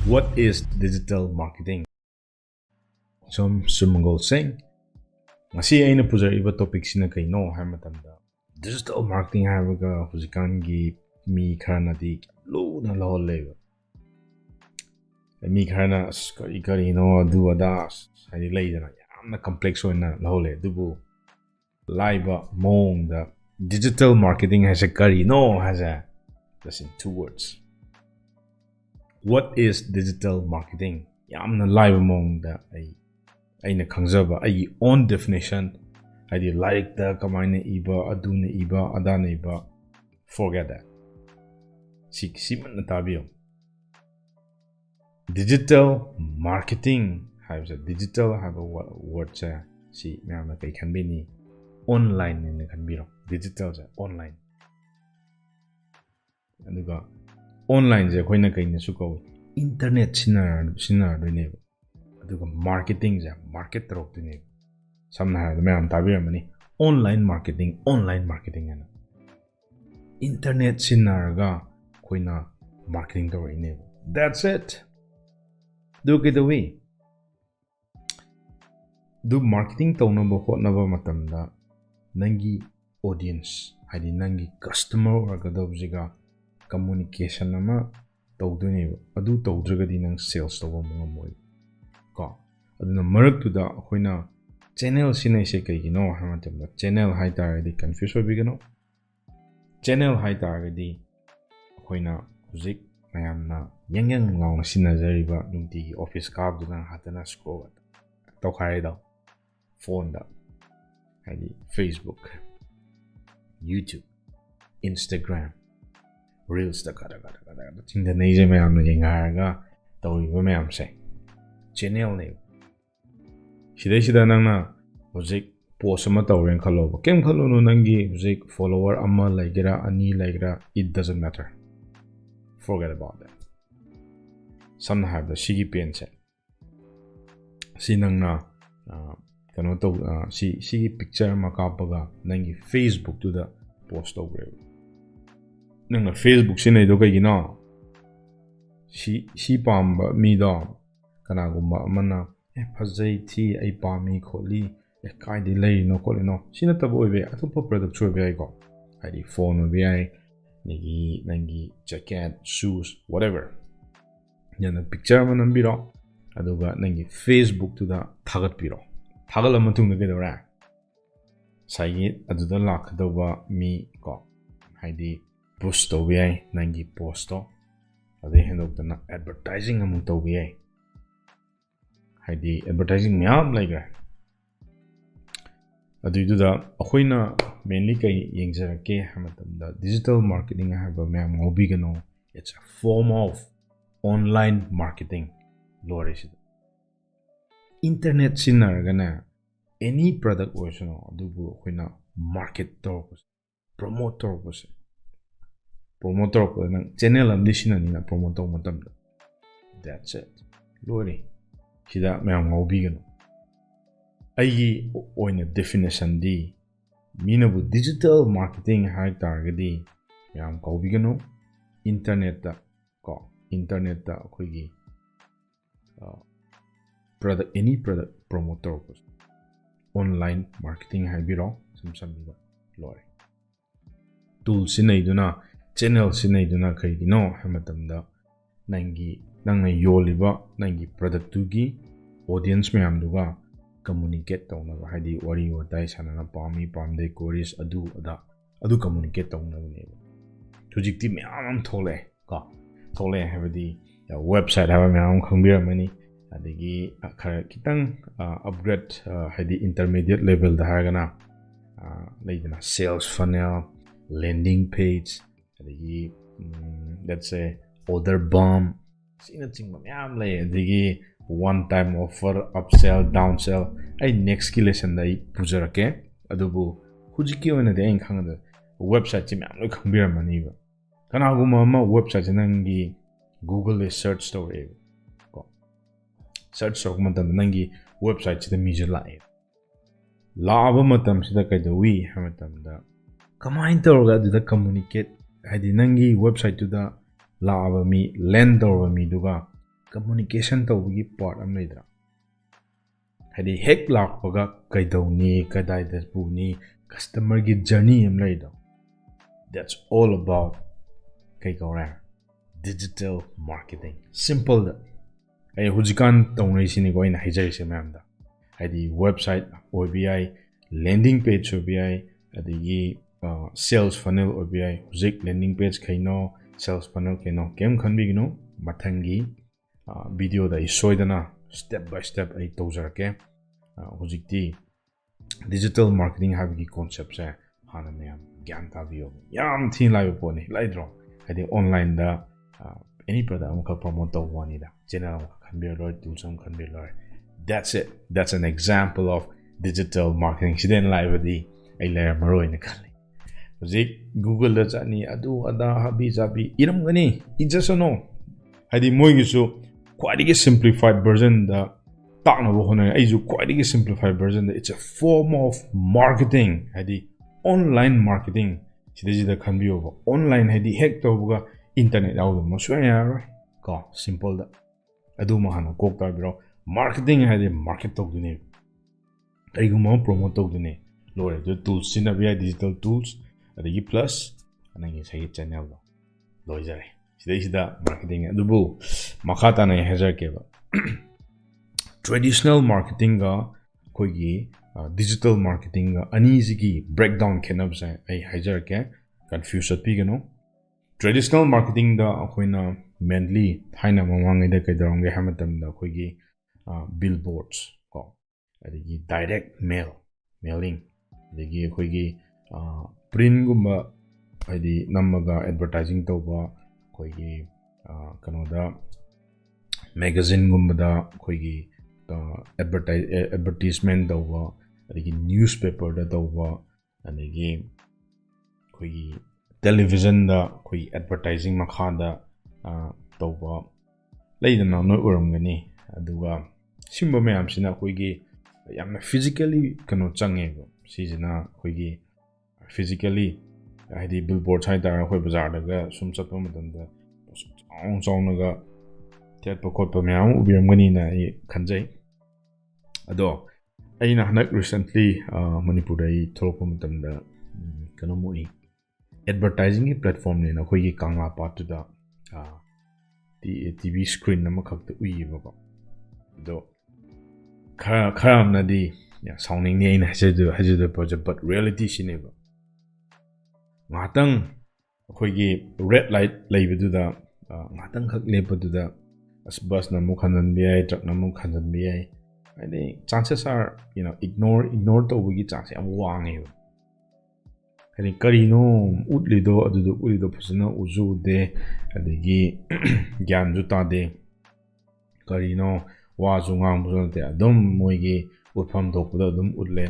What is digital marketing? Thokchom Surmangol Singh. Ngasi aina puzariba topic sina kaino hai matamda digital marketing haibaga hujikangi mi kharnadi luna lawleba. Mi kharna kari no adu ada hai leidana yamna complex oina lawle dubu laiba mong da digital marketing has a kari no has a just in 2 words. What is digital marketing? Yamna laiba mong da aina khangzaba ai own definition I like the kamaina iba aduna iba adana iba forget that siman natabio digital marketing has a digital have a word cha si myamna kai khanbi ni online ne khanbiro digital cha online aduga online je khoina kai ne su ko internet sinar do ne aduga marketing ja market rok do ne samna the myam tabir mani online marketing ana internet sinar ga khoina marketing do ne that's it do get away do marketing to no bo na ba matam da nangi audience hadi nangi customer or ga dobjiga communication ama to ne adu to dragadi nang sales to mo ngomoi ko aduna marak tu da khoina channel sinai se kai no hamatam da channel hai tar di confuse bigano channel hai tar di khoina huzik mayamna yang ngong sinajariba nunti office cab duna hatana scroll to khai da phone da hadi Facebook YouTube Instagram reels da kada tinda nei je mayamna yenga ga tawriba mayam se channel ne shida nangna huzik post ama tawren khalo kem khalo no nangi huzik follower ama laigira ani laigira it doesn't matter forget about that some have the shigi pen set sinangna kano to shigi picture makapaga nangi Facebook to the post over nangna Facebook sinai do kai gina shi pamba mi da kana gumba amana phajai thi ai pami kholi kai di lei no kholi no sina tabo be atopa product choi be ai ko ai phone be ai nangi jacket shoes whatever yana picture man biro aduga nangi Facebook to da thagat biro thagala matung ge dora sai aduda lak doba mi ko haidi post to be ai nangi post to ade hendok na advertising amu to be ai haidi advertising myam laiga aduda akhoina mainly kai yengjarake hamatamda digital marketing haba myam ngobigano it's a form of online marketing lorish internet sinargana any product version adubu akhoina market to promoter ko nang channel am disina na promoter matamda that's it lori sida myam ngobigano ai oina definition di minabu digital marketing hai targadi myam ngobigano internet ta khoigi product any product promoter online marketing hai biro samsam biba lore tool sinai duna channel sinai duna kai no hamatamda nanga yoliba nangi product tugi audience myam duga communicate tawna hadi wari watai sanana pami pamde queries adu communicate tawna ne hujikti myam thole habadi website haba myam khangbira mani adigi khara kitang upgrade hadi intermediate level da hagana leidana sales funnel landing page adigi let's say order bomb sina chingma myam lay adigi one time offer upsell downsell ai next ki lesson dai pujarake adubu hujiki ona de en khangada website chi myam lo khangbira mani ba kana guma ma website nangi google search store ko search sok matam nangi website chi de mi jela laaba matam sida kai da wi hamatam da kamain torga da communicate hadi nangi website to da laaba mi land over mi duga communication tawgi part am leidra hadi hek lakpaga kaidawni kadaida puni customer gi journey am leido that's all about kai kawra digital marketing simple da ai hujikan tawnai sini ko ina hijai se mamda hadi website obi landing page obi adigi sales funnel obi hujik landing page kaino sales funnel kaino kem khanbigino mathangi video da isoidana step by step ai tawjarake hujikti digital marketing habigi concept se hana mayam gyan tabiyo yam thin lai poni laidro hadi online da any product am ka promote tawani da channel khanbir loi tulsam khanbir loi that's it that's an example of digital marketing siden live di ai layer maroi na khali hujik google da chani adu ada habi jabi iram gani ijasono hadi moi gisu quite simplified version da takna bo hona ai ju quite simplified version da it's a form of marketing hadi online marketing sidaji da khanbiyo online hadi hack tawbuga internet out mo swaya ko simple da adu ma hana kok ta biro marketing hadi market talk dune ai gu mo promote talk dune lore the tools sinabiya digital tools adagi plus anagi sai channel do lojare sida marketing adubu makata na hajar ke ba traditional marketing ga koigi digital marketing ga ani sigi breakdown khenab sai ai hajar ke confuse pi gano traditional marketing da akoina mainly thaina mamang ida kaidrong ge hamatam da koigi billboards ko adigi direct mailing adigi koigi print gumba hadi namaga advertising tawba koigi kanoda magazine gumba da koigi advertisement tawba adigi newspaper da tawba adigi koigi television da koigi advertising makhada tawba leidana no uramgani aduga simba mayam sina koigi yamna physically kano change sijina koigi physically hadi billboard sai da khoi bazar daga sum chappa matanda chong naga tetpa khotpa mayam ubiramgani na khanjai ado aina hanak recently manipur dai thorokpa matamda kano moi advertising platform ne na khoi kangla part da TV screen nama khakta uiba ko do kharam na di sounding ni ina hajadu project but reality sineba ngatang khoi red light leibedu da ngatang khak lebedu da as bus na mu khandan bi ai truck na mu khandan bi ai I think chances are ignore to wigi chance am wangi kani karino utlido adudo ulido phusna uju de adigi gyan ju ta de karino wa ju ngang bu de adum moigi utpham dokda adum utle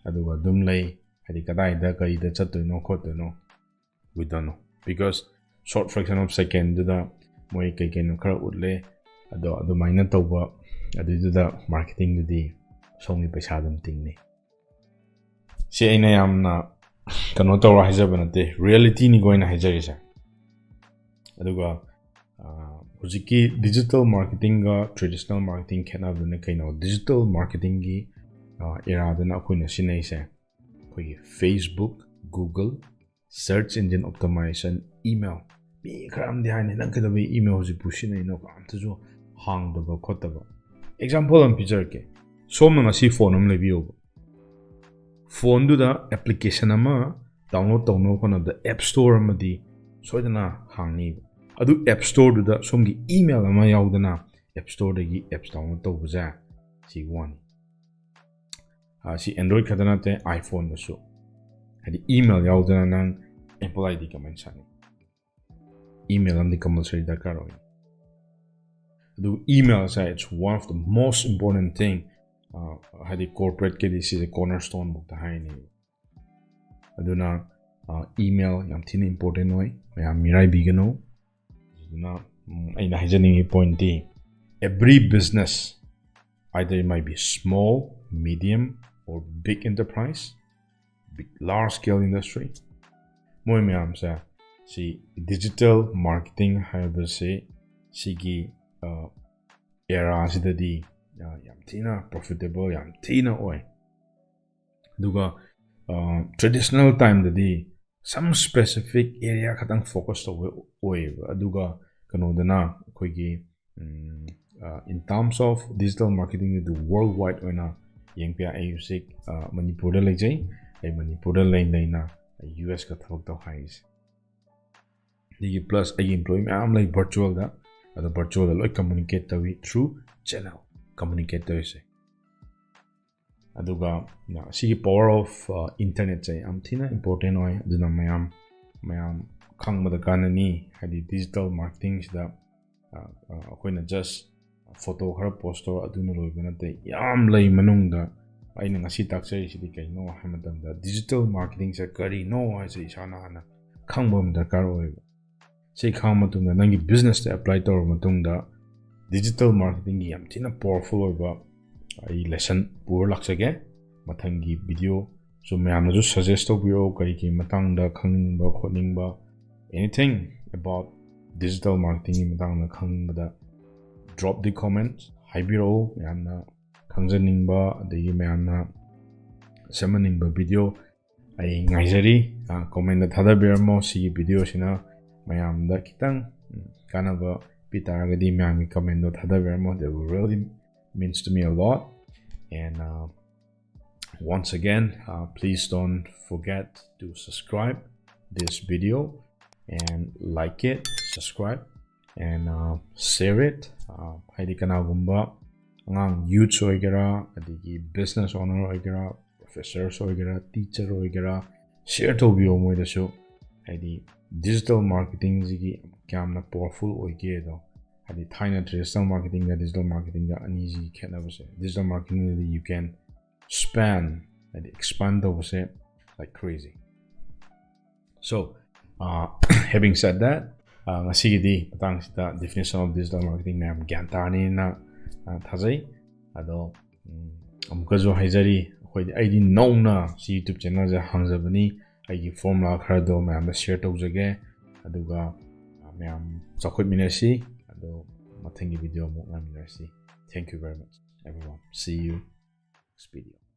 aduga dum lei hadi kadai da kai da chatoino khotoino we don't know because short fraction of second da moi kai kai no khara utle ado maina tawba adu da marketing di songi paisa dum tingni si aina yamna kano tawra hajabanate reality ni goina hajarisa aduga hujiki digital marketing ga traditional marketing khena dune kaino digital marketing gi era dana koina sinaise koi Facebook Google search engine optimization email bi kram di haine nang kada bi email hoji pushina ino kam tujo hang da ba khota ba example am picture ke somna ngasi phone am lebiyo phone du da application ama download tawno khona da app store amadi soidana hangni adu app store du da somgi email ama yaudana app store da gi apps download tawbuja si one si android khadana te iphone da so hadi email yaudana nang employee di comment sani email am di compulsory da karo adu email sa it's one of the most important thing hadi corporate ke this is a cornerstone book ta haini aduna email yam thin important noi mayam mirai bigano aduna aina hajani point di every business either it might be small medium or big enterprise big large scale industry moi mayam sa si digital marketing haibase sigi era asidadi yam thina profitable yam thina oi duga traditional time dadi some specific area khatang focus to oi aduga kanodana khoigi in terms of digital marketing the worldwide oina yengpia ayusik Manipur da legjai ay Manipur da laina US ka thabak to hais digi plus ay employee am like virtual da ado virtual like communicate through channel communicate to say aduga see power of internet say am thina important oi aduna mayam khangba da kanani hadi digital marketing da akoina just photo khara post to aduna loibana te yam lay manungda aina ngasi taksai sidi kaino hamadanda digital marketing sa kari no ai sai sana hana khangbam darkar oi sei khang matungda nangi business te apply tor matungda digital marketing yam thina powerful oiba ai lesson pur laksage mathangi video so mayamna ju suggest to bio kari ki matangda khangba khoningba anything about digital marketing matangda khangbada drop the comments haibiro mayamna khangjaningba adegi mayamna semaningba video ai ngaijari comment da thadabirmo si video sina mayamda kitang kanaba pitaragadi mayami comment do thadabirmo that really means to me a lot and once again please don't forget to subscribe this video and like it subscribe and share it haidi kanagumba ngang youth oigera adigi business owner oigera professors oigera teacher oigera share to bio moi da so haidi digital marketing zigi kamna powerful oige do hadi thaina traditional marketing da digital marketing da aniji khenaba se digital marketing that you can span and expand over say like crazy so having said that ngasigi patang sita definition of digital marketing nam gyantani na thajai ado amkajo haijari khoi aidi nongna si youtube channel ja hangjabani aigi formula khara do mayam share tawjage aduga mayam chakhoi minasi ado mathangi video mo ngaminasi thank you very much everyone see you next video